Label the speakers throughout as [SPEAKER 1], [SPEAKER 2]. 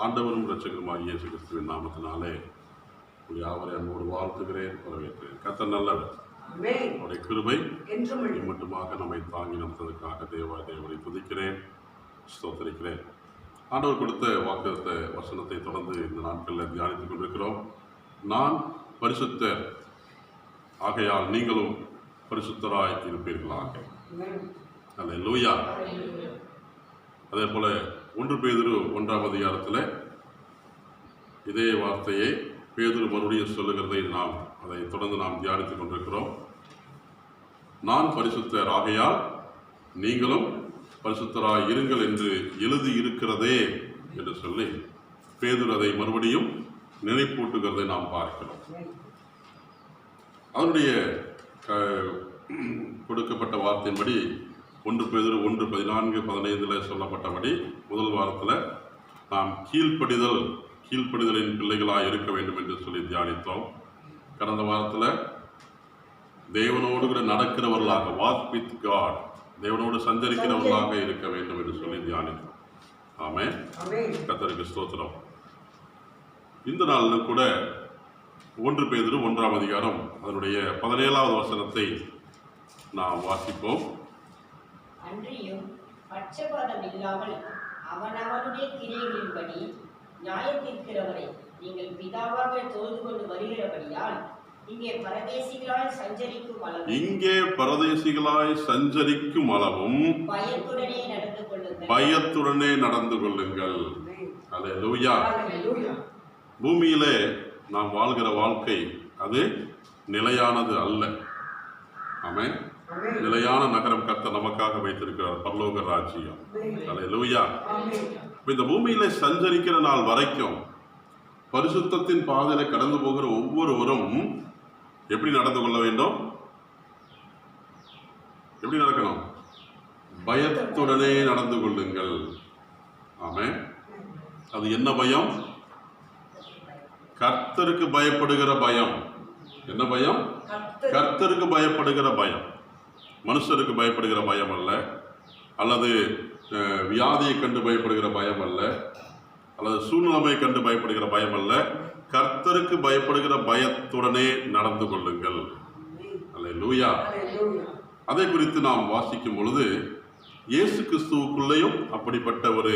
[SPEAKER 1] ஆண்டவரும் இரட்சகருமாகிய இயேசு கிறிஸ்துவின் நாமத்தினாலே யாவரை அன்போடு வாழ்த்துகிறேன், வரவேற்கிறேன். கர்த்தர் நல்லவர். அவருடைய கிருபை மட்டுமாக நம்மை தாங்கி நடத்ததற்காக தேவனை துதிக்கிறேன், ஸ்தோத்திரிக்கிறேன். ஆண்டவர் கொடுத்த வாக்குத்த வசனத்தை தொடர்ந்து இந்த நாட்களில் தியானித்துக் கொண்டிருக்கிறோம். நான் பரிசுத்தர், ஆகையால் நீங்களும் பரிசுத்தராய் இருப்பீர்களாக. அல்லேலூயா. அதே போல 1 பேதுரு 1ஆம் அதிகாரத்தில் இதே வார்த்தையை பேதுரு மறுபடியும் சொல்லுகிறதை அதை தொடர்ந்து நாம் தியானித்துக் கொண்டிருக்கிறோம். நான் பரிசுத்தர், ஆகையால் நீங்களும் பரிசுத்தராய் இருங்கள் என்று எழுதி இருக்கிறதே என்று சொல்லி பேதுரு அதை மறுபடியும் நினைப்பூட்டுகிறதை நாம் பார்க்கிறோம். அதனுடைய கொடுக்கப்பட்ட வார்த்தையின்படி 1 பேதுரு 1:14-15 சொல்லப்பட்டபடி முதல் வாரத்தில் நாம் கீழ்ப்படிதலின் பிள்ளைகளாக இருக்க வேண்டும் என்று சொல்லி தியானித்தோம். கடந்த வாரத்தில் தேவனோடு கூட நடக்கிறவர்களாக, வாக் வித் காட், தேவனோடு சஞ்சரிக்கிறவர்களாக இருக்க வேண்டும் என்று சொல்லி தியானித்தோம். ஆமென். கர்த்தருக்கு ஸ்தோத்திரம். இந்த நாளில் கூட 1 பேதுரு 1ஆம் அதிகாரம் அதனுடைய 17வது வசனத்தை நாம் வாசிப்போம்.
[SPEAKER 2] அன்றியும் பட்சபாதம் இல்லாமல் அவனவனுடைய கிரியைகளின்படி நியாயத்தீர்க்கிறவரை நீங்கள் பிதாவாக தொழுது கொண்டு வருகிறபடியால் இங்கே பரதேசிகளாய் சஞ்சரிக்கும் அளவும் பயத்துடனே நடந்து கொள்ளுங்கள். அல்லேலூயா. பூமியிலே நாம் வாழ்கிற வாழ்க்கை அது நிலையானது அல்ல. ஆமென். நிலையான நகரம் கர்த்தர் நமக்காக வைத்திருக்கிறார், பரலோக ராஜ்யம். அல்லேலூயா. இந்த பூமியில சஞ்சரிக்கிற நாள் வரைக்கும் பரிசுத்தத்தின் பாதையில கடந்து போகிற ஒவ்வொருவரும் எப்படி நடந்து கொள்ள வேண்டும்? எப்படி நடக்கணும்? பயத்துடனே நடந்து கொள்ளுங்கள். ஆமென். அது என்ன பயம்? கர்த்தருக்கு பயப்படுகிற பயம். என்ன பயம்? கர்த்தருக்கு பயப்படுகிற பயம். மனுஷருக்கு பயப்படுகிற பயம் அல்ல, அல்லது வியாதியை கண்டு பயப்படுகிற பயம் அல்ல, அல்லது சூழ்நிலையை கண்டு பயப்படுகிற பயம் அல்ல. கர்த்தருக்கு பயப்படுகிற பயத்துடனே நடந்து கொள்ளுங்கள். அல்லேலூயா. அதை குறித்து நாம் வாசிக்கும் பொழுது இயேசு கிறிஸ்துவுக்குள்ளேயும் அப்படிப்பட்ட ஒரு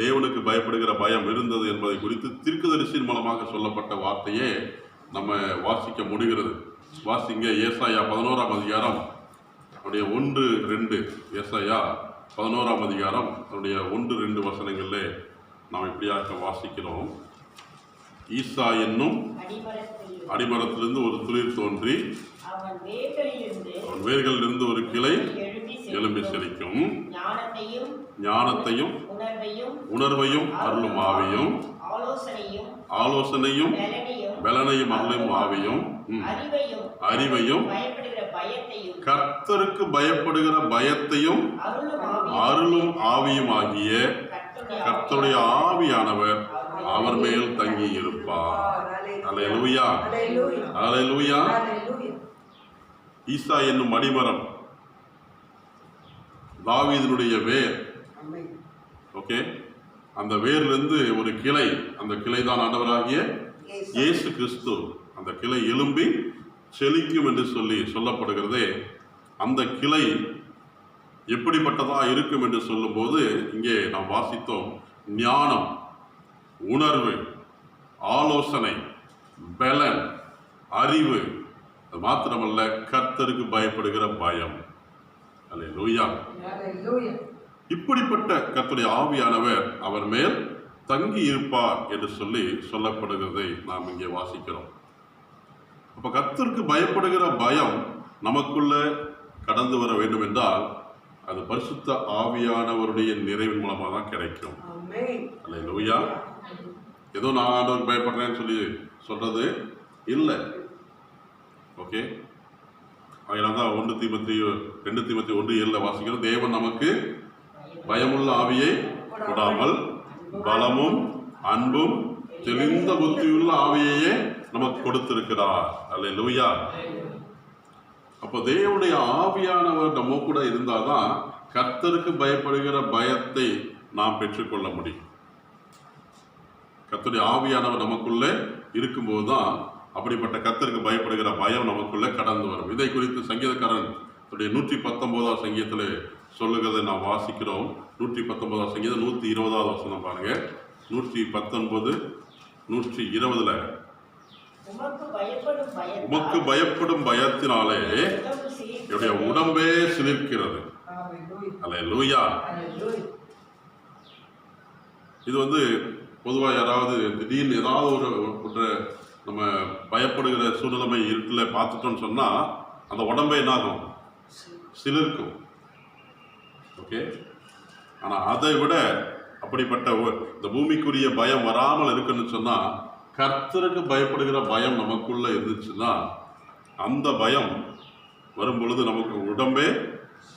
[SPEAKER 2] தேவனுக்கு பயப்படுகிற பயம் இருந்தது என்பதை குறித்து தீர்க்கதரிசியின் மூலமாக சொல்லப்பட்ட வார்த்தையே நம்ம வாசிக்க முடிகிறது. வாசிங்க ஏசாயா 11ஆம் அதிகாரம் அவருடைய 1-2. ஏசாயா 11ஆம் அதிகாரம் அவருடைய 1-2 வசனங்களில் நாம் இப்படியாக வாசிக்கிறோம். ஈசா என்னும் அடிமரத்திலிருந்து ஒரு துளிர் தோன்றி அவன் வேர்களிலிருந்து ஒரு கிளை எழும்பி செழிக்கும். ஞானத்தையும் உணர்வையும் அருளும் ஆவியும், ஆலோசனையும் பலனையும் அருளும் ஆவியும், அறிவையும் கர்த்தருக்கு பயப்படுகிற பயத்தையும் அருளும் ஆவியும் ஆகிய கர்த்தருடைய ஆவியானவர் அவர் மேல் தங்கி இருப்பார். அல்லேலூயா. அல்லேலூயா. ஈசா என்னும் அடிமரம் தாவீதினுடைய வேர். ஓகே, அந்த வேரிலிருந்து ஒரு கிளை, அந்த கிளை தான் ஆண்டவராகிய இயேசு கிறிஸ்து. அந்த கிளை எழும்பி செழிக்கும் என்று சொல்லப்படுகிறதே, அந்த கிளை எப்படிப்பட்டதா இருக்கும் என்று சொல்லும்போது இங்கே நாம் வாசித்தோம். ஞானம், உணர்வு, ஆலோசனை, பலன், அறிவு, அது மாத்திரமல்ல கர்த்தருக்கு பயப்படுகிற பயம். அல்லேலூயா. இப்படிப்பட்ட கர்த்தருடைய ஆவியானவர் அவர் மேல் தங்கி இருப்பார் என்று சொல்லப்படுகிறதை நாம் இங்கே வாசிக்கிறோம். அப்ப கர்த்தருக்கு பயப்படுகிற பயம் நமக்குள்ள கடந்து வர வேண்டும் என்றால் அது பரிசுத்த ஆவியானவருடைய நிறைவின் மூலமாக தான் கிடைக்கும். அல்லேலூயா. ஏதோ நான் ஆண்டவருக்கு பயப்படுறேன்னு சொல்றது இல்லை. ஓகே, அதனால தான் 2 தீமோத்தேயு 1:7 வாசிக்கிறோம். தேவன் நமக்கு பயமுள்ள ஆவியை கொடாமல் பலமும் அன்பும் தெளிந்த புத்தியுள்ள ஆவியையே நமக்கு கொடுத்திருக்கிறார். அல்லேலூயா. அப்போ தேவனுடைய ஆவியானவர் நம்ம கூட இருந்தாதான் கர்த்தருக்கு பயப்படுகிற பயத்தை நாம் பெற்றுக்கொள்ள முடியும். கர்த்தருடைய ஆவியானவர் நமக்குள்ளே இருக்கும்போது தான் அப்படிப்பட்ட கர்த்தருக்கு பயப்படுகிற பயம் நமக்குள்ளே கடந்து வரும். இதை குறித்து சங்கீதக்காரன் 119 சங்கீதத்தில் சொல்லுகிறதை நாம் வாசிக்கிறோம். 119 சங்கீதம் 120 வசனம் பாருங்க. 119 120 உமக்கு பயப்படும் பயத்தினாலே என்னுடைய உடம்பே சிலிர்க்கிறது. அல்லேலூயா. இது பொதுவாக யாராவது திடீர்னு ஏதாவது ஒரு நம்ம பயப்படுகிற சூழ்நிலைமை இருட்டில் பார்த்துட்டோன்னு சொன்னால் அந்த உடம்பே என்னாகும்? சிலிர்க்கும். ஓகே. ஆனால் அதை விட அப்படிப்பட்ட இந்த பூமிக்குரிய பயம் வராமல் இருக்குன்னு சொன்னால் கர்த்தருக்கு பயப்படுகிற பயம் நமக்குள்ளே இருந்துச்சுன்னா அந்த பயம் வரும்பொழுது நமக்கு உடம்பே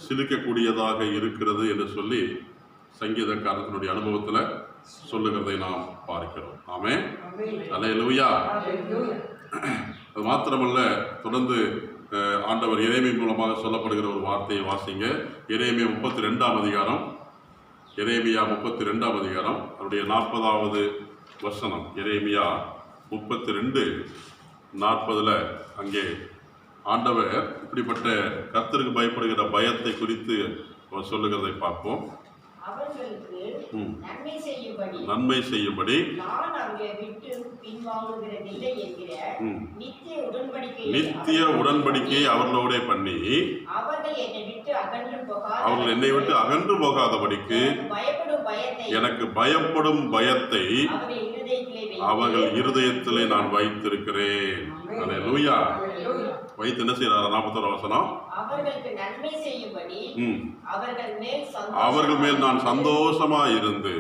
[SPEAKER 2] சிலிக்கக்கூடியதாக இருக்கிறது என்று சொல்லி சங்கீதக்காரத்தினுடைய அனுபவத்தில் சொல்லுகிறதை நாம் பார்க்கிறோம். ஆமென். அல்லேலூயா. அது மாத்திரமல்ல, தொடர்ந்து ஆண்டவர் எரேமியா மூலமாக சொல்லப்படுகிற ஒரு வார்த்தையை வாசிங்க. எரேமியா 32 அதிகாரம். எரேமியா 32 அதிகாரம் அவருடைய 40வது வசனம். எரேமியா 32:40 அங்கே ஆண்டவர் இப்படிப்பட்ட கர்த்தருக்கு பயப்படுகிற பயத்தை குறித்து சொல்லுகிறதை பார்ப்போம். நன்மை செய்யும்படி நித்திய உடன்படிக்கையை அவர்களோட பண்ணி அவர்கள் என்னை விட்டு அகன்று போகாதபடிக்கு எனக்கு பயப்படும் பயத்தை அவர்கள் இருதயத்திலே நான் வைத்திருக்கிறேன். அல்லேலூயா. வைத்து என்ன செய்யறாரு? 41 வசனம். அவர்கள் மேல் நான் சந்தோஷமா இருந்து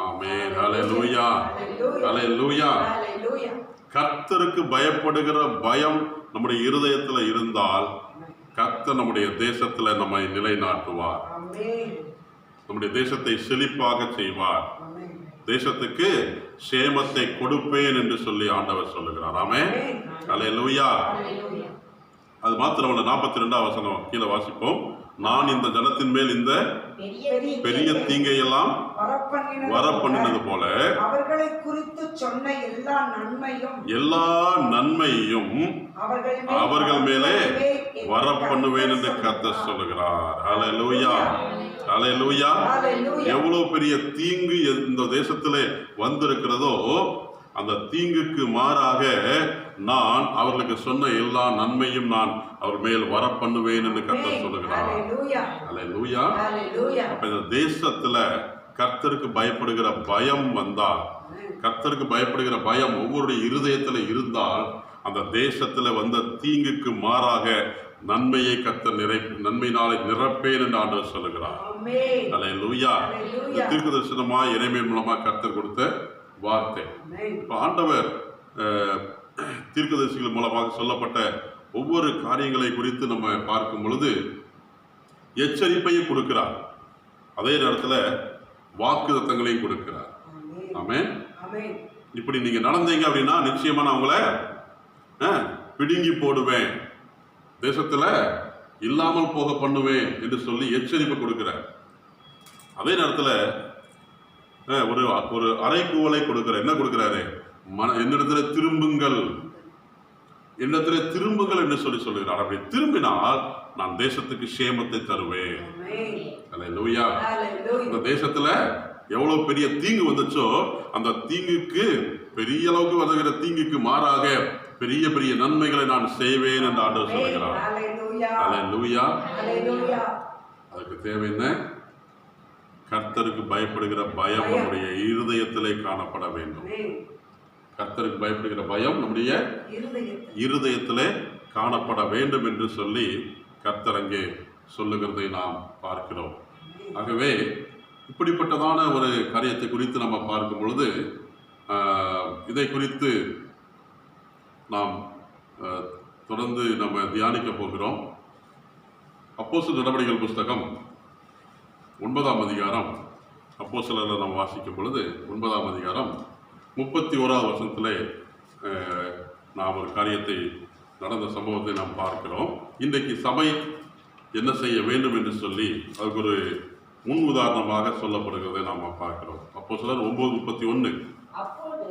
[SPEAKER 2] ஆமென். அல்லேலூயா. அல்லேலூயா. கர்த்தருக்கு பயப்படுகிற பயம் நம்முடைய இருதயத்துல இருந்தால் கர்த்தர் நம்முடைய தேசத்துல நம்மை நிலைநாட்டுவார். நம்முடைய தேசத்தை செழிப்பாக செய்வார். தேசத்துக்கு சேமத்தை கொடுப்பேன் என்று சொல்லி ஆண்டவர் சொல்லுகிறார். ஆமென். அல்லேலூயா. அது மாத்திரமல்ல, 42 வசனம் கீழே வாசிப்போம். நான் இந்த ஜனத்தின் மேல் இந்த பெரிய தீங்கையெல்லாம் வரப்பண்ணினது போல
[SPEAKER 3] அவர்களை குறித்து சொன்ன எல்லா நன்மையும்
[SPEAKER 2] அவர்கள் மேலே வரப்பண்ணுவேன் என்று கர்த்தர் சொல்லுகிறார். அல்லேலூயா. அல்லேலூயா. எவ்வளவு பெரிய தீங்கு இந்த தேசத்திலே வந்திருக்கிறதோ அந்த தீங்குக்கு மாறாக நான் அவர்களுக்கு சொன்ன எல்லா நன்மையும் நான் அவர் மேல் வரப்பண்ணுவேன் என்று கர்த்தர் சொல்லுகிறார். அல்லேலூயா. அப்ப இந்த தேசத்துல கர்த்தருக்கு பயப்படுகிற பயம் வந்தால், கர்த்தருக்கு பயப்படுகிற பயம் ஒவ்வொருடைய இருதயத்துல இருந்தால் அந்த தேசத்துல வந்த தீங்குக்கு மாறாக நன்மையை கர்த்தர் நன்மையினாலே நிரப்பேன் என்று ஆண்டவர் சொல்லுகிறார். அல்லேலூயா. தீர்க்கதரிசனமாய் எரேமியா மூலமா கர்த்தர் கொடுத்த வார்த்தை. இப்ப ஆண்டவர் தீர்க்கதரிசிகள் மூலமாக சொல்லப்பட்ட ஒவ்வொரு காரியங்களை குறித்து நம்ம பார்க்கும் பொழுது எச்சரிப்பையும் கொடுக்கிறார், அதே நேரத்தில் வாக்குத்தத்தங்களையும் கொடுக்கிறார். ஆமென். இப்படி நீங்க நடந்தீங்க அப்படின்னா நிச்சயமா நான் உங்களை பிடுங்கி போடுவேன், தேசத்துல இல்லாமல் போக பண்ணுவேன் என்று சொல்லி எச்சரிப்பை கொடுக்கிறார். அதே நேரத்தில் ஒரு அறைகூவலை கொடுக்கிறார். என்ன கொடுக்கிறாரு? என்னிடத்துல திரும்புங்கள், என்னிடத்துல திரும்புங்கள் என்று சொல்லி சொல்லுகிறார். அப்படி திரும்பினால் நான் தேசத்துக்கு சேமத்தை தருவேன். அல்லேலூயா. இந்த தேசத்துல எவ்வளவு பெரிய தீங்கு வந்துச்சோ அந்த தீங்குக்கு பெரிய அளவுக்கு வருகிற தீங்குக்கு மாறாக பெரிய பெரிய நன்மைகளை நான் செய்வேன் என்று ஆண்டவர் சொல்லுகிறார். அல்லேலூயா. அதுக்கு தேவை என்ன? கர்த்தருக்கு பயப்படுகிற பயம் நம்முடைய இருதயத்திலே காணப்பட வேண்டும். கர்த்தருக்கு பயப்படுகிற பயம் நம்முடைய இருதயத்திலே காணப்பட வேண்டும் என்று சொல்லி கர்த்தர் அங்கே சொல்லுகிறதை நாம் பார்க்கிறோம். ஆகவே இப்படிப்பட்டதான ஒரு காரியத்தை குறித்து நம்ம பார்க்கும் பொழுது இதை குறித்து நாம் தொடர்ந்து நம்ம தியானிக்க போகிறோம். அப்போஸ்தலர் நடவடிக்கைகள் புஸ்தகம் 9ஆம் அதிகாரம் அப்போஸ்தலரை நாம் வாசிக்கும் பொழுது 9ஆம் அதிகாரம் 31வது வசனத்திலே நாம் ஒரு காரியத்தை நடந்த சம்பவத்தை நாம் பார்க்கிறோம். இன்றைக்கு சபை என்ன செய்ய வேண்டும் என்று சொல்லி அதுக்கு ஒரு முன் உதாரணமாக சொல்லப்படுகிறதை நாம் பார்க்கிறோம். அப்போஸ்தலர் 9:31.
[SPEAKER 4] அப்போது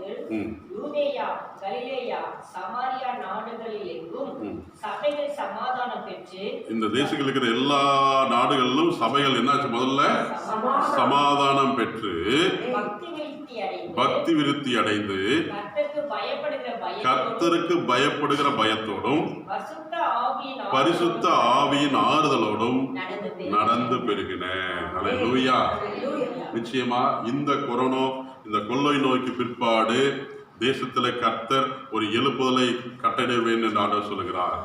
[SPEAKER 4] யூதேயா, கலிலேயா, சமாரியா நாடுகளில் எங்கும் சபைகள் சமாதானம் பெற்று, இந்த
[SPEAKER 2] தேசத்தில் இருக்கிற எல்லா நாடுகளிலும் சபைகள் என்னாச்சு? முதல்ல சமாதானம் பெற்று பக்தி விருத்தி அடைந்து கர்த்தருக்கு பயப்படுகிற பயத்தோடும் பரிசுத்த ஆவியின் ஆறுதலோடும் நடந்து பெருகின. அல்லேலூயா. நிச்சயமா இந்த கொரோனா, இந்த கொள்ளை நோய்க்கு பிற்பாடு தேசத்துல கர்த்தர் ஒரு எழுப்புதலை கட்டளையிடுவேன் என்று ஆண்டவர் சொல்லுகிறார்.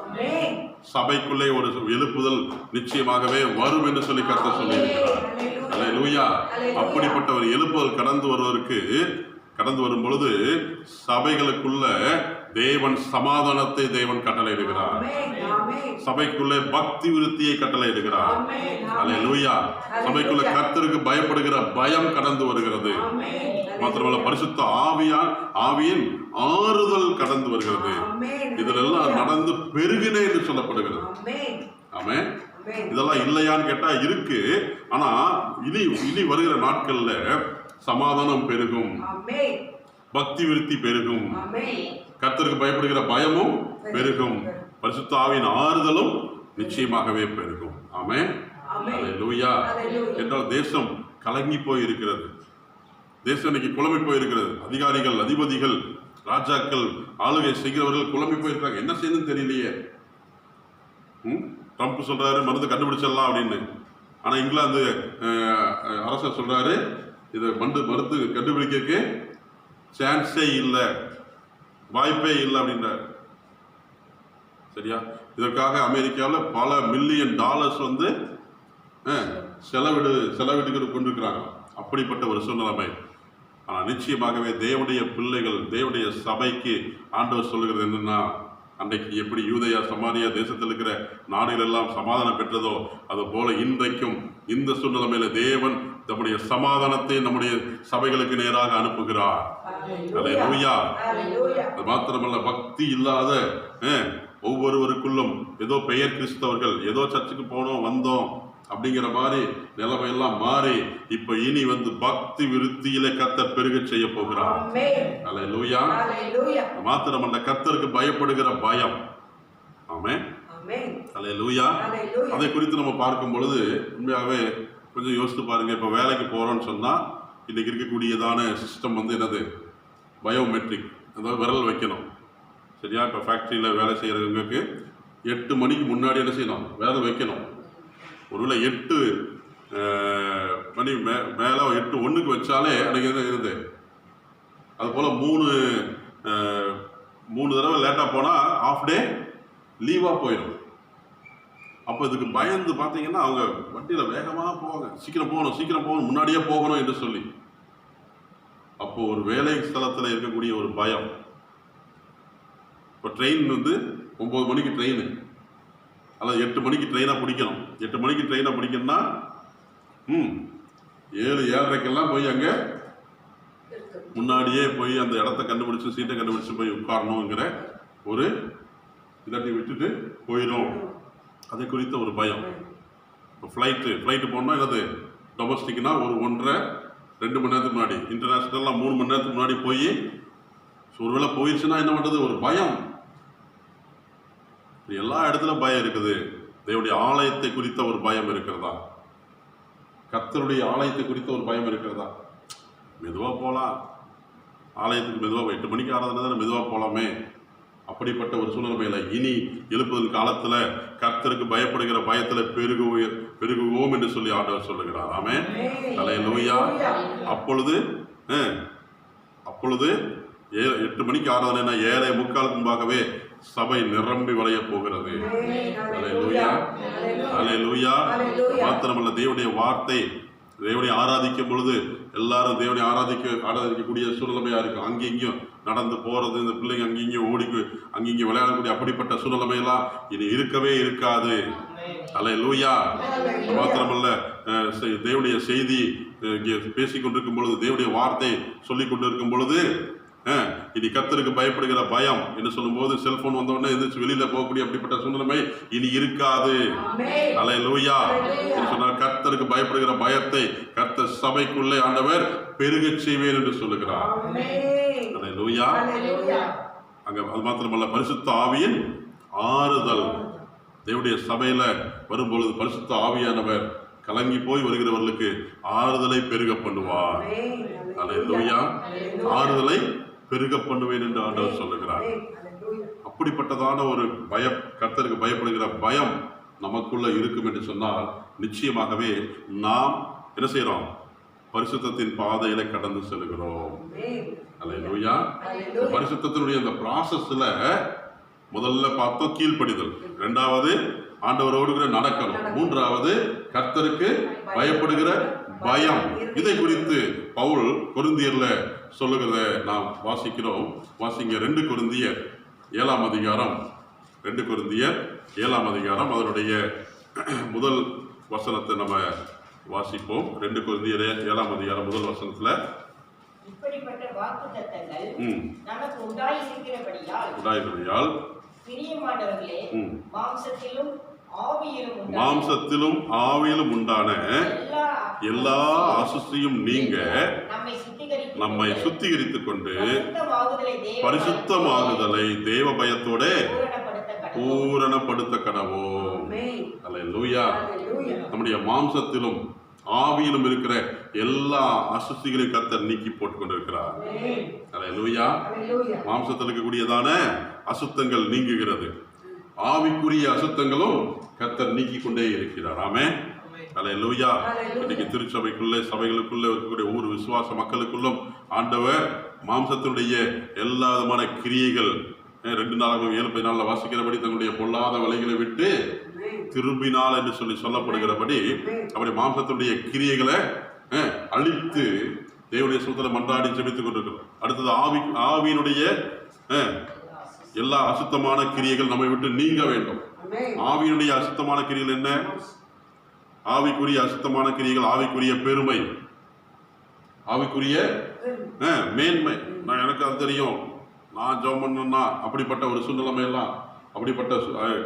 [SPEAKER 2] சபைக்குள்ளே ஒரு எழுப்புதல் நிச்சயமாகவே வரும் என்று சொல்லி கர்த்தர் சொல்லியிருக்கிறார். அல்லேலூயா. அப்படிப்பட்ட ஒரு எழுப்புதல் கடந்து வரும் பொழுது சபைகளுக்குள்ள தேவன் சமாதானத்தை தேவன் கட்டளையிடுகிறார். சபைக்குள்ளே பக்தி விருத்தியை கட்டளையிடுகிறார். அல்லேலூயா. சபைக்குள்ள கர்த்தருக்கு பயப்படுகிற பயம் கடந்து வருகிறது. மாத்திரமல்ல, பரிசுத்த ஆவியின் ஆறுதல் கடந்து வருகிறது. இதெல்லாம் நடந்து பெருகினே என்று சொல்லப்படுகிறது. ஆமென். இதெல்லாம் இல்லையான்னு கேட்டா இருக்கு. ஆனா இனி வருகிற நாட்கள்ல சமாதானம் பெருகும், பக்தி விருத்தி பெருகும், கர்த்தருக்கு பயப்படுகிற பயமும் பெருகும், பரிசுத்த ஆவியின் ஆறுதலும் நிச்சயமாகவே பெருகும். ஆமென். அல்லேலூயா. என்றால் தேசம் கலங்கி போய் இருக்கிறது. தேசம் இன்னைக்கு குழம்பி போயிருக்கிறது. அதிகாரிகள், அதிபதிகள், ராஜாக்கள், ஆளுகை செய்கிறவர்கள் குழம்பி போயிருக்காங்க. என்ன செய்யணும்னு தெரியலையே. ட்ரம்ப் சொல்றாரு மருந்து கண்டுபிடிச்சிடலாம் அப்படின்னு. ஆனா இங்கிலாந்து அரசர் சொல்றாரு இதை மருந்து கண்டுபிடிக்க சான்ஸே இல்லை, வாய்ப்பே இல்லை அப்படின்றார். சரியா? இதற்காக அமெரிக்காவில் பல மில்லியன் டாலர்ஸ் வந்து செலவிட்டு கொண்டிருக்கிறாங்க. அப்படிப்பட்ட ஒரு சூழ்நிலைமை. ஆனால் நிச்சயமாகவே தேவனுடைய பிள்ளைகள், தேவனுடைய சபைக்கு ஆண்டவர் சொல்லுகிறது என்னன்னா, அன்றைக்கு எப்படி யூதேயா சமாரியா தேசத்தில் இருக்கிற நாடுகள் எல்லாம் சமாதானம் பெற்றதோ அது போல இன்றைக்கும் இந்த சூழ்நிலைமையில தேவன் நம்முடைய சமாதானத்தை நம்முடைய சபைகளுக்கு நேராக அனுப்புகிறார். அல்லேலூயா. அது மாத்திரமல்ல, பக்தி இல்லாத ஒவ்வொருவருக்குள்ளும் ஏதோ பெயர் கிறிஸ்தவர்கள், ஏதோ சர்ச்சுக்கு போனோம் வந்தோம் அப்படிங்கிற மாதிரி நிலைமையெல்லாம் மாறி இப்ப இனி வந்து பக்தி விருத்தியில கர்த்தர் பெருக செய்ய போகிறார். அல்லேலூயா. மாத்திரமல்ல, கர்த்தருக்கு பயப்படுகிற பயம். ஆமென். அல்லேலூயா. அதை குறித்து நம்ம பார்க்கும் பொழுது உண்மையாகவே கொஞ்சம் யோசித்து பாருங்க. இப்ப வேலைக்கு போறோம்னு சொன்னா இன்னைக்கு இருக்கக்கூடியதான சிஸ்டம் வந்து என்னது? பயோமெட்ரிக், அதாவது விரல் வைக்கணும். சரியா? இப்போ ஃபேக்ட்ரியில் வேலை செய்கிறவங்களுக்கு 8 மணிக்கு முன்னாடி என்ன செய்யணும்? விரல் வைக்கணும். ஒருவேளை 8 மணி மேலே 8:01 வச்சாலே அன்றைக்கி என்ன இருந்தது? அதுபோல் 3 தடவை லேட்டாக போனால் ஆஃப் டே லீவாக போயிடும். அப்போ இதுக்கு பயந்து பார்த்தீங்கன்னா அவங்க வண்டியில் வேகமாக போவாங்க. சீக்கிரம் போகணும், முன்னாடியே போகணும் என்று சொல்லி. அப்போ ஒரு வேலை ஸ்தலத்தில் இருக்கக்கூடிய ஒரு பயம். இப்போ ட்ரெயின் வந்து 9 மணிக்கு ட்ரெயின், அல்லது 8 மணிக்கு ட்ரெயினாக பிடிக்கணும். 8 மணிக்கு ட்ரெயினாக பிடிக்கணும்னா 7-7:30 போய் அங்கே முன்னாடியே போய் அந்த இடத்த கண்டுபிடிச்சு, சீட்டை கண்டுபிடிச்சு போய் உட்காரணுங்கிற ஒரு இல்லாட்டி விட்டுட்டு போயிடும். அதை குறித்த ஒரு பயம். இப்போ ஃப்ளைட்டு போனால் என்னது? டொமஸ்டிக்னா ஒரு 1.5-2 மணி நேரத்துக்கு முன்னாடி, இன்டர்நேஷ்னல்லாம் 3 மணி நேரத்துக்கு முன்னாடி போய் ஒருவேளை போயிடுச்சுன்னா என்ன பண்ணுறது? ஒரு பயம். எல்லா இடத்துல பயம் இருக்குது. தேவனுடைய ஆலயத்தை குறித்த ஒரு பயம் இருக்கிறதா? கர்த்தருடைய ஆலயத்தை குறித்த ஒரு பயம் இருக்கிறதா? மெதுவாக போகலாம், ஆலயத்துக்கு மெதுவாக 8 மணிக்கு ஆராதனை தானே, மெதுவாக போகலாமே. அப்படிப்பட்ட ஒரு சூழ்நிலைமையில இனி எழுப்புதல் காலத்துல கர்த்தருக்கு பயப்படுகிற பயத்துல பெருகுவோம் என்று சொல்லி ஆண்டவர் சொல்லுகிறார். ஆமென். அல்லேலூயா. அப்பொழுது 8 மணிக்கு ஆராதனைனா 7:45 முன்பாகவே சபை நிரம்பி வளைய போகிறது. அல்லேலூயா. அல்லேலூயா. மாத்திரமல்ல, தேவனுடைய வார்த்தை, தேவனை ஆராதிக்கும் பொழுது எல்லாரும் தேவனை ஆராதிக்கக்கூடிய சூழ்நிலைமையா இருக்கும். அங்கேயும் நடந்து போறது, இந்த பிள்ளைங்க அங்கேயும் விளையாடக்கூடிய அப்படிப்பட்ட சூழ்நிலைமையெல்லாம் இனி இருக்கவே இருக்காது. அல்லேலூயா. மாத்திரமல்ல, தேவனுடைய செய்தி பேசிக் கொண்டிருக்கும் பொழுது, தேவனுடைய வார்த்தை சொல்லிக் கொண்டிருக்கும் பொழுது இனி கர்த்தருக்கு பயப்படுகிற பயம் என்று சொல்லும்போது செல்போன் வந்த உடனே எந்திரிச்சு வெளியில போகக்கூடிய அப்படிப்பட்ட சூழ்நிலை இனி இருக்காது. அல்லேலூயா. சொன்னால் கர்த்தருக்கு பயப்படுகிற பயத்தை கர்த்தர் சபைக்குள்ளே ஆண்டவர் பெருகச் செய்வேன் என்று சொல்லுகிறார். அல்லேலூயா. அங்க அது மாத்திரமல்ல, பரிசுத்த ஆவியின் ஆறுதல். தேவனுடைய சபையில வரும்பொழுது பரிசுத்த ஆவியானவர் கலங்கி போய் வருகிறவர்களுக்கு ஆறுதலை பெருக பண்ணுவார். அல்லேலூயா. ஆறுதலை பெருக பண்ணுவேன் என்று ஆண்டவர் சொல்லுகிறார். அப்படிப்பட்டதான ஒரு பயம், கர்த்தருக்கு பயப்படுகிற பயம் நமக்குள்ள இருக்கும் என்று சொன்னால் நிச்சயமாகவே நாம் என்ன செய்யறோம்? பரிசுத்தத்தின் பாதையில கடந்து செல்கிறோம். அல்லேலூயா. பரிசுத்தத்தினுடைய அந்த ப்ராசஸ்ல முதல்ல பார்த்தோம் கீழ்ப்படிதல், இரண்டாவது ஆண்டவரோடு கூட நடக்கணும், மூன்றாவது கர்த்தருக்கு பயப்படுகிற பயம். இதை குறித்து பவுல் கொரிந்தியர்ல சொல்லுகிறத நாம் வாசிக்கிறோம். வாசிங்க 2 கொரிந்தியர் 7ஆம் அதிகாரம். 2 கொரிந்தியர் 7ஆம் அதிகாரம் அதனுடைய முதல் வசனத்தை நம்ம வாசிப்போம். 2 கொரிந்தியர் 7ஆம் அதிகாரம் முதல் வசனத்துல
[SPEAKER 4] இப்படிப்பட்ட வாக்குத்தத்தங்கள் நமக்கு உண்டாயிருக்கிறபடியால் பிரியமானவர்களே, மாம்சத்திலும் ஆவியிலும் உண்டான எல்லா அசுத்தியும் நீங்க நம்மை சுத்திகரித்துக் கொண்டு பரிசுத்தமாகுதலை தேவ பயத்தோட பூரணப்படுத்த கடவோம். அல்லேலூயா. நம்முடைய மாம்சத்திலும் ஆவியிலும் இருக்கிற எல்லா அசுத்திகளையும் கர்த்தர் நீக்கி போட்டுக் கொண்டிருக்கிறார். அல்லேலூயா. மாம்சத்தில் இருக்கக்கூடியதான அசுத்தங்கள் நீங்குகிறது, ஆவிக்குரிய அசுத்தங்களும் கர்த்தர் நீக்கி கொண்டே இருக்கிறார். ஆமென். அல்லேலூயா. இன்னைக்கு திருச்சபைக்குள்ளே சபைகளுக்குள்ளே இருக்கக்கூடிய ஒவ்வொரு விசுவாச மக்களுக்குள்ளும் ஆண்டவர் மாம்சத்தினுடைய எல்லா விதமான கிரியைகள் 2 நாளாகவும் 7 வாசிக்கிறபடி தங்களுடைய பொல்லாத வலைகளை விட்டு திரும்பினால் என்று சொல்லப்படுகிறபடி அப்படி மாம்சத்தினுடைய கிரியைகளை அழித்து தேவனுடைய சுத்தத்தை மன்றாடி ஜெபித்துக் கொண்டிருக்கிறோம். அடுத்தது ஆவியினுடைய எல்லா அசுத்தமான கிரியைகள் நம்மை விட்டு நீங்க வேண்டும். ஆவியினுடைய அசுத்தமான கிரியைகள் என்ன? ஆவிக்குரிய அசுத்தமான கிரியைகள் ஆவிக்குரிய பெருமை, ஆவிக்குரிய மேன்மை. நான் எனக்கு அது தெரியும், நான் ஜெபம் பண்ணா அப்படிப்பட்ட ஒரு சூழ்நிலைமை எல்லாம் அப்படிப்பட்ட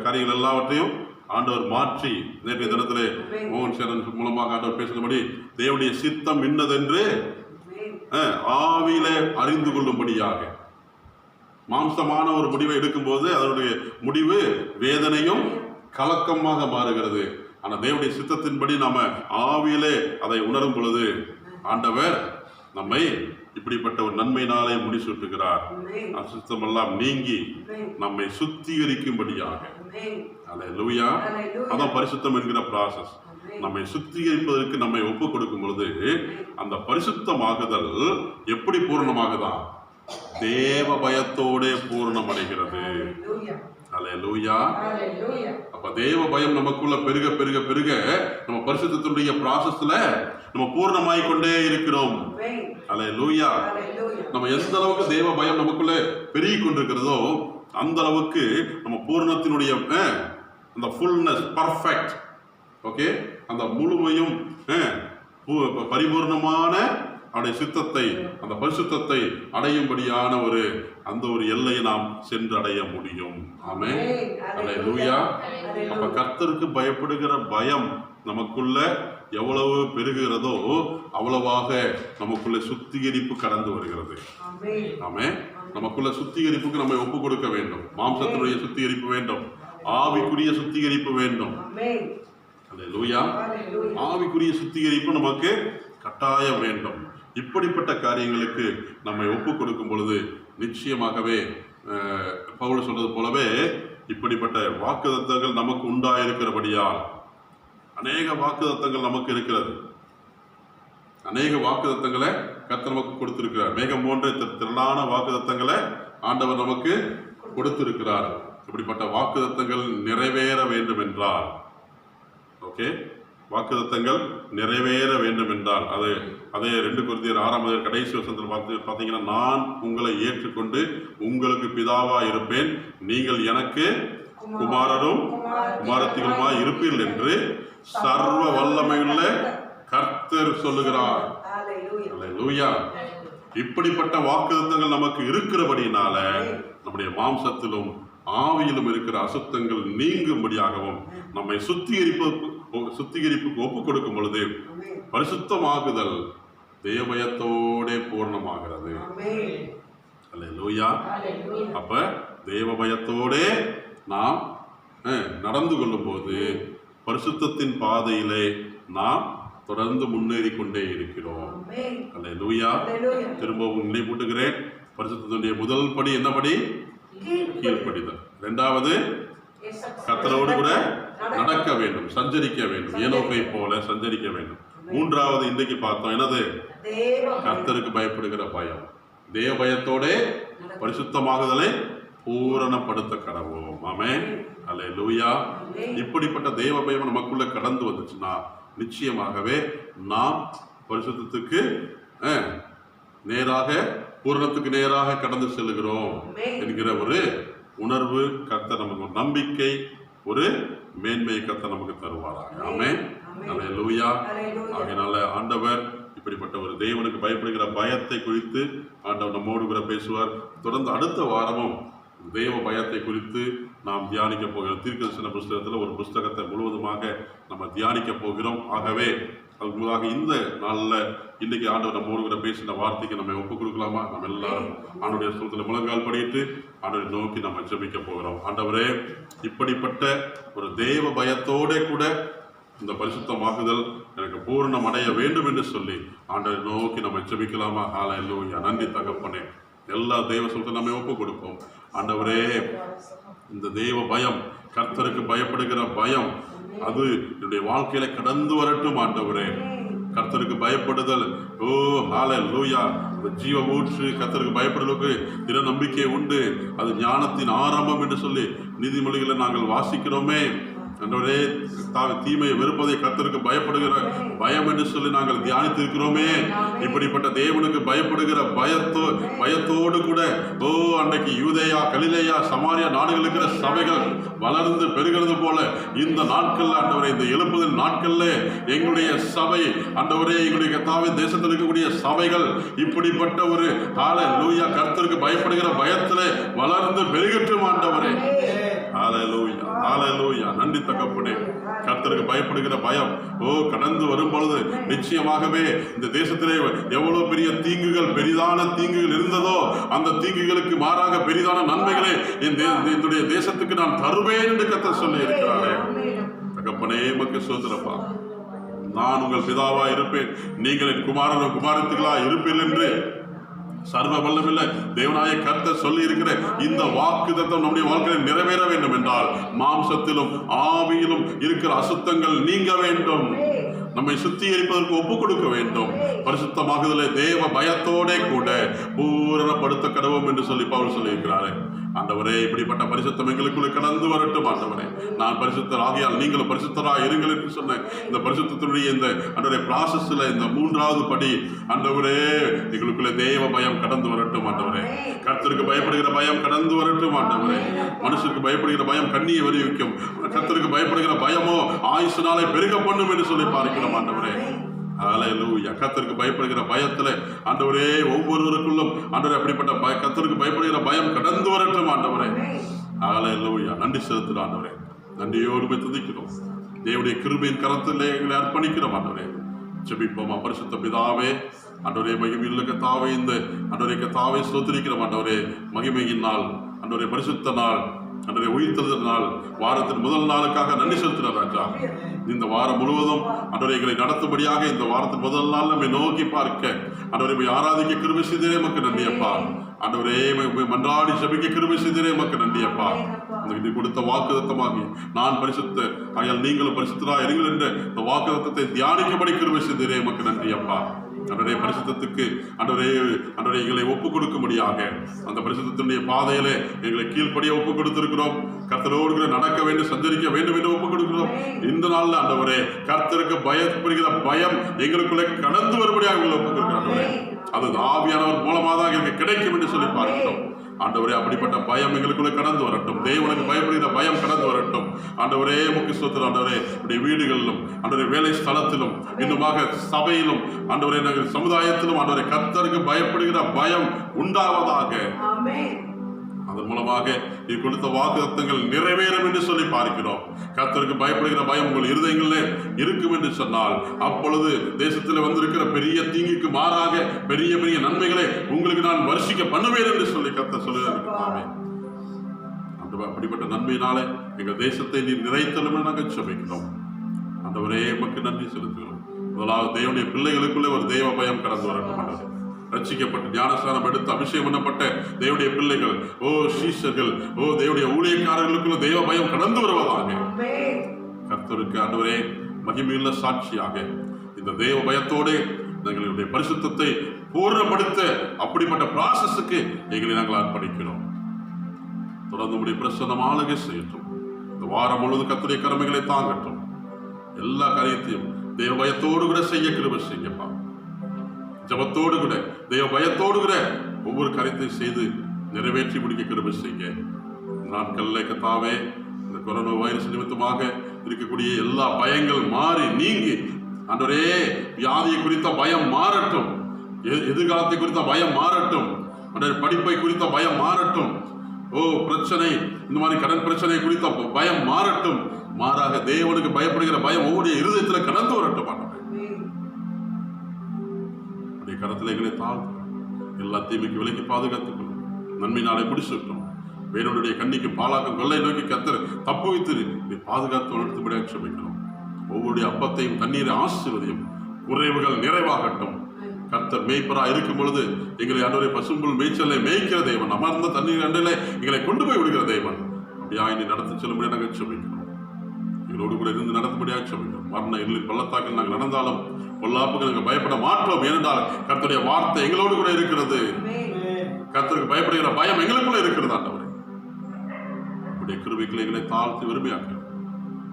[SPEAKER 4] காரியங்கள் எல்லாவற்றையும் ஆண்டவர் மாற்றி நேற்றைய தினத்திலே மோகன் சேரன் மூலமாக ஆண்டவர் பேசுகிறபடி தேவனுடைய சித்தம் இன்னதென்று ஆவியிலே அறிந்து கொள்ளும்படியாக மாம்சமான ஒரு முடிவை எடுக்கும்போது அதனுடைய முடிவு வேதனையும் கலக்கமாக மாறுகிறது. ஆனால் தேவனுடைய சித்தத்தின்படி நாம ஆவியிலே அதை உணரும் பொழுது ஆண்டவர் நம்மை இப்படிப்பட்ட ஒரு நன்மையினாலே முடிசூட்டுகிறார். அசுத்தமெல்லாம் நீங்கி நம்மை சுத்திகரிக்கும்படியாக. அல்லேலூயா. அதான் பரிசுத்தம் என்கிற ப்ராசஸ். நம்மை சுத்திகரிப்பதற்கு நம்மை ஒப்பு கொடுக்கும் பொழுது அந்த பரிசுத்தமாகுதல் எப்படி பூரணமாகுதான்? தேவ பயத்தோட பூரணம் அடைகிறது. அல்லேலூயா. அப்ப தேவ பயம் நமக்குள்ள பெருக பெருக பெருக நம்ம பரிசுத்தத்தினுடைய ப்ராசஸ்ல நம்ம பூர்ணமாய் கொண்டே இருக்கிறோம். அல்லேலூயா. நம்ம எந்த அளவுக்கு தேவ பயம் நமக்குள்ள பெருகி கொண்டிருக்கிறதோ அந்த அளவுக்கு நம்ம பூர்ணத்தினுடைய அந்த ஃபுல்னஸ், பர்ஃபெக்ட், ஓகே, அந்த முழுமையும் பரிபூர்ணமான அவருடைய சித்தத்தை, அந்த பரிசுத்தத்தை அடையும்படியான அந்த ஒரு எல்லையை நாம் சென்று அடைய முடியும். ஆமென். அல்லேலூயா. அப்ப கர்த்தருக்கு பயப்படுகிற பயம் நமக்குள்ள எவ்வளவு பெருகிறதோ அவ்வளவாக நமக்குள்ள சுத்திகரிப்பு கடந்து வருகிறது. ஆமென். நமக்குள்ள சுத்திகரிப்புக்கு நம்ம ஒப்பு கொடுக்க வேண்டும். மாம்சத்தினுடைய சுத்திகரிப்பு வேண்டும், ஆவிக்குரிய சுத்திகரிப்பு வேண்டும். அல்லேலூயா. ஆவிக்குரிய சுத்திகரிப்பு நமக்கு கட்டாயம் வேண்டும். இப்படிப்பட்ட காரியங்களுக்கு நம்மை ஒப்பு கொடுக்கும் பொழுது நிச்சயமாகவே பவுல் சொல்றது போலவே இப்படிப்பட்ட வாக்குத்தத்தங்கள் நமக்கு உண்டாயிருக்கிறபடியால் அநேக வாக்குத்தத்தங்கள் நமக்கு இருக்கிறது. அநேக வாக்குத்தத்தங்களை கர்த்தர் நமக்கு கொடுத்திருக்கிறார். மேகம் போன்ற திரளான வாக்குத்தத்தங்களை ஆண்டவர் நமக்கு கொடுத்திருக்கிறார். இப்படிப்பட்ட வாக்குத்தத்தங்கள் நிறைவேற வேண்டும் என்றால், ஓகே, வாக்குத்தத்தங்கள் நிறைவேற வேண்டும் என்றால் அதே 2 கொரிந்தியர் 6ஆம் அதிகாரம் கடைசி வசனத்தில் பார்த்தீங்கன்னா, நான் உங்களை ஏற்றுக்கொண்டு உங்களுக்கு பிதாவா இருப்பேன், நீங்கள் எனக்கு குமாரரும் குமாரத்திகளுமாய் இருப்பீர்கள் என்று சர்வ வல்லமையுள்ள கர்த்தர் சொல்லுகிறார். அல்லேலூயா.
[SPEAKER 2] இப்படிப்பட்ட வாக்குத்தத்தங்கள் நமக்கு இருக்கிறபடினால நம்முடைய மாம்சத்திலும் ஆவியிலும் இருக்கிற அசுத்தங்கள் நீங்கும்படியாகவும் நம்மை சுத்திகரிப்புக்கு ஒப்பு கொடுக்கும் பொழுது பரிசுத்தமாகுதல் தேவபயத்தோடே பூர்ணமாகிறது. அல்லேலூயா. அப்ப தேவபயத்தோடே நாம் நடந்து கொள்ளும் போது பரிசுத்தத்தின் பாதையிலே நாம் தொடர்ந்து முன்னேறி கொண்டே இருக்கிறோம். அல்லேலூயா. திரும்பவும் நினைவூட்டுகிறேன், பரிசுத்தத்தினுடைய முதல் படி என்ன படி? கீழ்ப்படிதல். இரண்டாவது, கர்த்தரோடு கூட நடக்க வேண்டும், சஞ்சரிக்க வேண்டும், ஏனோக்கை போல சஞ்சரிக்க வேண்டும். மூன்றாவது இன்றைக்கு பார்த்தோம், என்னது? கர்த்தருக்கு பயப்படுகிற பயம். தேவ பயத்தோட பரிசுத்தமாகுதலை பூரணப்படுத்த கடவோம். ஆமென். அல்லேலூயா. இப்படிப்பட்ட தேவ பயம் நமக்குள்ள கடந்து வந்துச்சுன்னா நிச்சயமாகவே நாம் பரிசுத்தத்துக்கு நேராக, பூரணத்துக்கு நேராக கடந்து செல்கிறோம் என்கிற ஒரு உணர்வு கர்த்தர் நமக்கு, ஒரு நம்பிக்கை, ஒரு மேன்மை கர்த்தர் நமக்கு தருவாராக. ஆமென். அல்லேலூயா. ஆகையினால ஆண்டவர் இப்படிப்பட்ட ஒரு தேவனுக்கு பயப்படுகிற பயத்தை குறித்து ஆண்டவர் நம்மோடு கூட பேசுவார். தொடர்ந்து அடுத்த வாரமும் தேவ பயத்தை குறித்து நாம் தியானிக்க போகிறோம். தீர்க்கதரிசன புஸ்தகத்தில் ஒரு புஸ்தகத்தை முழுவதுமாக நம்ம தியானிக்க போகிறோம். ஆகவே அதுக்கு முன்னதாக இந்த நாளில் இன்றைக்கி ஆண்டவர் நம்மோடு கூட பேசின வார்த்தைக்கு நம்ம ஒப்புக் கொடுக்கலாமா? நம்ம எல்லாரும் ஆண்டவருடைய ஸ்தலத்தில் முழங்கால் படிட்டு ஆண்டவரை நோக்கி நம்ம ஜெபிக்க போகிறோம். ஆண்டவரே, இப்படிப்பட்ட ஒரு தேவ பயத்தோட கூட இந்த பரிசுத்தமாகுதல் எனக்கு பூரணம் அடைய வேண்டும் என்று சொல்லி ஆண்டவரை நோக்கி நம்ம ஜெபிக்கலாமா? ஹல்லேலூயா. நன்றி தகப்பனே. எல்லா தேவ சொல்ல நம்ம ஒப்பு கொடுப்போம். ஆண்டவரே, இந்த தேவ பயம், கர்த்தருக்கு பயப்படுகிற பயம், அது என்னுடைய வாழ்க்கையில கடந்து வரட்டும். ஆண்டவரே, கர்த்தருக்கு பயப்படுதல், ஓ ஹல்லேலூயா, ஜீவ ஊற்று. கர்த்தருக்கு பயப்படுவதற்கு தின நம்பிக்கை உண்டு, அது ஞானத்தின் ஆரம்பம் என்று சொல்லி நீதிமொழிகளை நாங்கள் வாசிக்கிறோமே. ஆண்டவரே, தீமையை வெறுப்பதை கர்த்தருக்கு பயப்படுகிற பயம் என்று சொல்லி நாங்கள் தியானித்திருக்கிறோமே. இப்படிப்பட்ட தேவனுக்கு பயப்படுகிற பயத்தோடு கூட ஓ அன்றைக்கு யூதேயா, கலிலேயா, சமாரியா நாடுகள் இருக்கிற சபைகள் வளர்ந்து பெருகிறது போல இந்த நாட்கள்ல ஆண்டவரே, இந்த எழுப்புதல் நாட்கள்ல எங்களுடைய சபை ஆண்டவரே, எங்களுடைய கர்த்தாவின் தேசத்தில் இருக்கக்கூடிய சபைகள் இப்படிப்பட்ட ஒரு ஹல்லேலூயா கர்த்தருக்கு பயப்படுகிற பயத்திலே வளர்ந்து பெருகட்டும். ஆண்டவரே, ஹல்லேலூயா, ஹல்லேலூயா. நன்றி தகப்பனே. கர்த்தருக்கு பயப்படுகிற பயம் கடந்து வரும் பொழுது நிச்சயமாகவே இந்த தேசத்திலே எவ்வளவு பெரிய தீங்குகள், பெரிதான தீங்குகள் இருந்ததோ அந்த தீங்குகளுக்கு மாறாக பெரிதான நன்மைகளை என்னுடைய தேசத்துக்கு நான் தருவேன் என்று கர்த்தர் சொல்லி இருக்கிறாரே. தகப்பனே, உமக்கு ஸ்தோத்திரப்பா. நான் உங்கள் பிதாவா இருப்பேன், நீங்கள் என் குமாரனும் குமாரத்திகளா இருப்பீர்கள் என்று சர்வ வல்லமையுள்ள தேவனாய கர்த்தர் சொல்லி இருக்கிற இந்த வாக்குத்தத்தம் நம்முடைய வாழ்க்கையில் நிறைவேற வேண்டும் என்றால் மாம்சத்திலும் ஆவியிலும் இருக்கிற அசுத்தங்கள் நீங்க வேண்டும், நம்மை சுத்திகரிப்பதற்கு ஒப்பு கொடுக்க வேண்டும். பரிசுத்தமாகுதலை தேவ பயத்தோட கூட பூரணப்படுத்த கடவோம் என்று சொல்லி பவுல் சொல்லி இருக்கிறாரு. ஆண்டவரே, இப்படிப்பட்ட பரிசுத்தம் எங்களுக்குள்ள கடந்து வரட்டும். ஆண்டவரே, நான் பரிசுத்தர் ஆகியால் நீங்களும் பரிசுத்தராக இருங்கள் என்று சொன்னேன். இந்த பரிசுத்தத்தினுடைய இந்த ஆண்டவரே ப்ராசஸ்ல இந்த மூன்றாவது படி ஆண்டவரே, எங்களுக்குள்ள தேவ பயம் கடந்து வரட்டும். ஆண்டவரே, கர்த்தருக்கு பயப்படுகிற பயம் கடந்து வரட்டும். ஆண்டவரே, மனுஷருக்கு பயப்படுகிற பயம் கண்ணியை வருவிக்கும், கர்த்தருக்கு பயப்படுகிற பயமோ ஆயுசு நாளை பெருக பண்ணும் என்று சொல்லி பார்க்கிறோம். ஆண்டவரே, ஹல்லேலூயா. கர்த்தருக்கு பயப்படுகிற பயத்துல ஆண்டவரே ஒவ்வொருவருக்குள்ளும் ஆண்டவரே அப்படிப்பட்ட கர்த்தருக்கு பயப்படுகிற பயம் கடந்து வரட்டும். ஆண்டவரே, ஹல்லேலூயா. நன்றி செலுத்துகிறோம். ஆண்டவரே, நன்றியோடு துதிக்கிறோம். தேவனுடைய கிருபையின் கரத்திலே எங்களை அர்ப்பணிக்கிறோம். ஆண்டவரே, ஜெபிப்போம். பரிசுத்த பிதாவே, ஆண்டவரே, மகிமையுள்ள கர்த்தாவே, இந்த ஆண்டவரே கர்த்தாவே ஸ்தோத்திரிக்கிறோம். ஆண்டவரே, மகிமையின் நாள், ஆண்டவரே பரிசுத்த நாள், அன்றைய உயிர்த்தெழுதல் நாள், வாரத்தின் முதல் நாளுக்காக நன்றி செலுத்தினார் ராஜா. இந்த வாரம் முழுவதும் அன்றைய எங்களை நடத்தும்படியாக இந்த வாரத்தின் முதல் நாள் நம்மை நோக்கி பார்க்க அன்றைய ஆராதிக்க கிருபை செய்தே மக்கள் நன்றி அப்பா. ஆண்டவரே, மன்றாடி ஜெபிக்க கிருபை செய்தே மக்கள் நன்றி அப்பா. இந்த கொடுத்த வாக்குத்தத்தமாகி நான் பரிசுத்த ஆகையால் நீங்களும் பரிசுத்தரா இருங்கள் என்ற இந்த வாக்குத்தத்தை தியானிக்கப்படி கிருபை செய்தே மக்கள் நன்றி அப்பா. அன்றைய பரிசுத்தத்துக்கு அன்றைய எங்களை ஒப்புக் கொடுக்கும்படியாக அந்த பரிசுத்தத்தினுடைய பாதையிலே எங்களை கீழ்ப்படிய ஒப்புக் கொடுத்திருக்கிறோம். கர்த்தரோடு நடக்க வேண்டும், சஞ்சரிக்க வேண்டும் என்று ஒப்புக் கொடுக்கிறோம். இந்த நாளில் ஆண்டவரே, கர்த்தருக்கு பயப்படுகிற பயம் எங்களுக்குள்ளே கடந்து வரும்படியாக எங்களை ஒப்புக் கொடுக்கிறோம். அது ஆவியானவர் மூலமாக தான் எங்களுக்கு கிடைக்கும் என்று சொல்லி பார்க்கிறோம். ஆண்டவரே அப்படிப்பட்ட பயம் எங்களுக்குள்ளே கடந்து வரட்டும். தேவனுக்கு பயப்படுகிற பயம் கடந்து வரட்டும். ஆண்டவரே உமக்கு ஸ்தோத்திரம். ஆண்டவரே உடைய வீடுகளிலும், ஆண்டவரே வேலை ஸ்தலத்திலும், இன்னுமாக சபையிலும், ஆண்டவரே நாங்கள் சமுதாயத்திலும், ஆண்டவரே கர்த்தருக்கு பயப்படுகிற பயம் உண்டாவதாக. அதன் மூலமாக நீ கொடுத்த வாக்குத்தத்தங்கள் நிறைவேறும் என்று சொல்லி பார்க்கிறோம். கர்த்தருக்கு பயப்படுகிற பயம் உங்கள் இருதயங்களிலே இருக்கும் என்று சொன்னால், அப்பொழுது தேசத்தில் வந்திருக்கிற பெரிய தீங்குக்கு மாறாக பெரிய பெரிய நன்மைகளை உங்களுக்கு நான் வருஷிக்க பண்ணுவேன் என்று சொல்லி கர்த்தர் சொல்லுகிறார். அப்படிப்பட்ட நன்மையினாலே எங்கள் தேசத்தை நீ நிறைத்தலும் நாங்கள் ஜெபிக்கிறோம். ஆண்டவரே உமக்கு நன்றி செலுத்துகிறோம். முதலாவது தேவனுடைய பிள்ளைகளுக்குள்ளே ஒரு தெய்வ பயம் கடந்து வரட்டும். ரட்சிக்கப்பட்டு ஞானஸ்நானம் எடுத்து அபிஷேகம் பண்ணப்பட்ட தேவனுடைய பிள்ளைகள், ஓ சீஷர்கள், ஓ தேவனுடைய ஊழியக்காரர்களுக்குள்ள தெய்வ பயம் கடந்து வருவதாக. கர்த்தருக்கு ஆண்டவரே மகிமையுள்ள சாட்சியாக இந்த தெய்வ பயத்தோடு எங்களுடைய பரிசுத்தத்தை பூர்ணப்படுத்த அப்படிப்பட்ட ப்ராசஸுக்கு எங்களை நாங்கள் அர்ப்பணிக்கிறோம். தொடர்ந்து உடைய பிரசன்னம் ஆளுகை செய்யட்டும். இந்த வாரம் முழுவதும் கர்த்தருடைய கடமைகளை தாங்கட்டும். எல்லா காரியத்தையும் தெய்வ பயத்தோடு கூட செய்ய கிருபை செய்யப்பா. ஜபத்தோடு கூட தெய்வ பயத்தோடு கூட ஒவ்வொரு காரியத்தையும் செய்து நிறைவேற்றி முடிக்க கிருபை செய்ய. நாட்களில் கர்த்தாவே இந்த கொரோனா வைரஸ் நிமித்தமாக இருக்கக்கூடிய எல்லா பயங்கள் மாறி நீங்கி, ஆண்டவரே வியாதியை குறித்த பயம் மாறட்டும், எதிர்காலத்தை குறித்த பயம் மாறட்டும், படிப்பை குறித்த பயம் மாறட்டும், ஓ பிரச்சனை இந்த மாதிரி கடன் பிரச்சனை குறித்த பயம் மாறட்டும். மாறாக தேவனுக்கு பயப்படுகிற பயம் ஒவ்வொரு இருதயத்தில் கடந்து வரட்டும். கரத்தில் எங்களை தாழ்த்து எல்லா தீமைக்கு விலைக்கு பாதுகாத்துக் கொள்ளும். நன்மை நாளை முடிச்சுட்டோம். வேறொருடைய கண்ணிக்கு பாலாக்கும் கொள்ளை நோக்கி கர்த்தர் தப்பு வைத்து நீ பாதுகாத்து வளர்த்துபடியாக க்ஷமிக்கணும். ஒவ்வொருடைய அப்பத்தையும் தண்ணீரை ஆசீர்வதியும். குறைவுகள் நிறைவாகட்டும். கர்த்தர் மேய்ப்பரா இருக்கும் பொழுது எங்களை ஆண்டவரே பசும்புல் மேய்ச்சலை மேய்க்கிற தேவன், அமர்ந்த தண்ணீர் அண்டையிலே எங்களை கொண்டு போய் விடுகிற தேவன். அப்படியா நீ நடத்தி செல்லும்படியாக நாங்கள் க்ஷமிக்கிறோம். எங்களோடு கூட இருந்து நடத்தும்படியாக க்ஷமிக்கிறோம். மரண இருளின் பள்ளத்தாக்கில் நாங்கள் நடந்தாலும் பொல்லாப்புக்கு நாங்கள் பயப்பட மாட்டோம். ஏனென்றால் கர்த்தருடைய வார்த்தை எங்களோடு கூட இருக்கிறது. கர்த்தருக்கு பயப்படுகிற பயம் எங்களுக்குள்ள இருக்கிறது. ஆண்டவரே உடைய கிருபைகளை எங்களை தாழ்த்தி விரும்பியாக்க.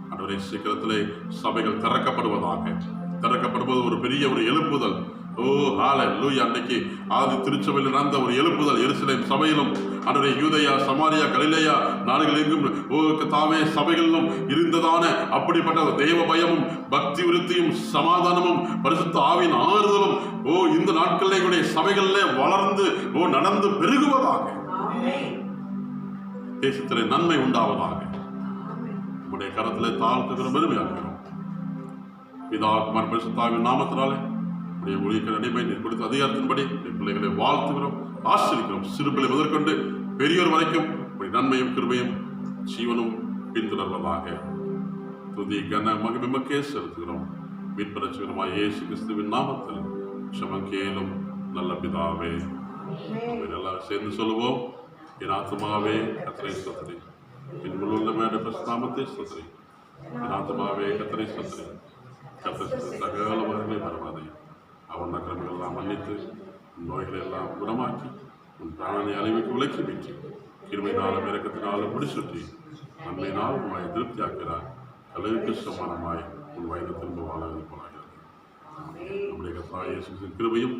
[SPEAKER 2] ஆண்டவரே சீக்கிரத்திலே சபைகள் திறக்கப்படுவதாக. திறக்கப்படுவது ஒரு பெரிய ஒரு எழுப்புதல். ஓ ஹல்லேலூயா. அன்றைக்கு ஆதி திருச்சபையில் நடந்த ஒரு எழுப்புதல் எருசலேம் சபையிலும், ஆண்டவரே யூதேயா, சமாரியா, கலிலேயா நாடுகளெங்கும் ஓ கர்த்தாவே சபைகளிலும் இருந்ததான அப்படிப்பட்ட தெய்வ பயமும் பக்தி விருத்தியும் சமாதானமும் பரிசுத்த ஆவியின் ஆறுதலும் ஓ இந்த நாட்களில் எங்களுடைய சபைகளிலே வளர்ந்து ஓ நடந்து பெருகுவதாக. தேசத்திலே நன்மை உண்டாவதாக. உடைய கரத்திலே தாழ்த்துகிற பெருமையாக்கிறோம். பிதா குமாரன் பரிசுத்த ஆவியின் நாமத்தினாலே உடைய ஊழியர்கள் அடிமை நீர் கொடுத்த அதிகாரத்தின்படி பிள்ளைகளை வாழ்த்துகிறோம், ஆசீர்வதிக்கிறோம். சிறுபிள்ளை முதற்கொண்டு பெரியோர் வரைக்கும் நன்மையும் கிருபையும் ஜீவனும் பின்தொடர்வதாக. துதி கன மகிமைக்கே செலுத்துகிறோம். மீட்பரட்சகருமாய் இயேசு கிறிஸ்துவின் நாமத்தில் க்ஷமக்கேலும் நல்ல பிதாவே. எல்லாரும் சேர்ந்து சொல்லுவோம். என் ஆத்மாவே கர்த்தரை ஸ்தோத்திரி, என் முழுவதும் நாமத்தை ஸ்தோத்திரி. என் ஆத்மாவே கர்த்தரை ஸ்தோத்திரி. கர்த்தர் சகல மரங்களை மறவாதே. அவன் நகரங்கள் எல்லாம் மன்னித்து நோய்களை எல்லாம் குணமாக்கி உன் பிராணனை அழிவுக்கு விலக்கி மீட்டி கிருமையினாலும் இறக்கத்தினாலும் முடிசுற்றி நன்மையினால் உன்னை திருப்தியாக்கிறார். கலவுக்கு சமானமாய் உன் வயது திரும்ப வாழ போனாகிறது. நம்முடைய கர்த்தராகிய இயேசுவின் கிருபையும்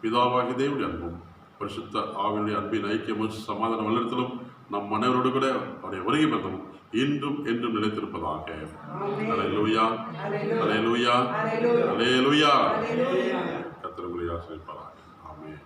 [SPEAKER 2] பிதாவாகிய தேவனுடைய அன்பும் பரிசுத்த ஆவியுடைய அன்பின் ஐக்கியமும் சமாதானம் வளர்த்தலும் நம் அனைவரோடு கூட அவருடைய வருகை பந்தமும் இன்றும் என்றும் நிலைத்திருப்பதாக. அல்லேலூயா, அல்லேலூயா, அல்லேலூயா. கர்த்தர் உங்களை ஆசீர்வதிப்பாராக. ஆமென்.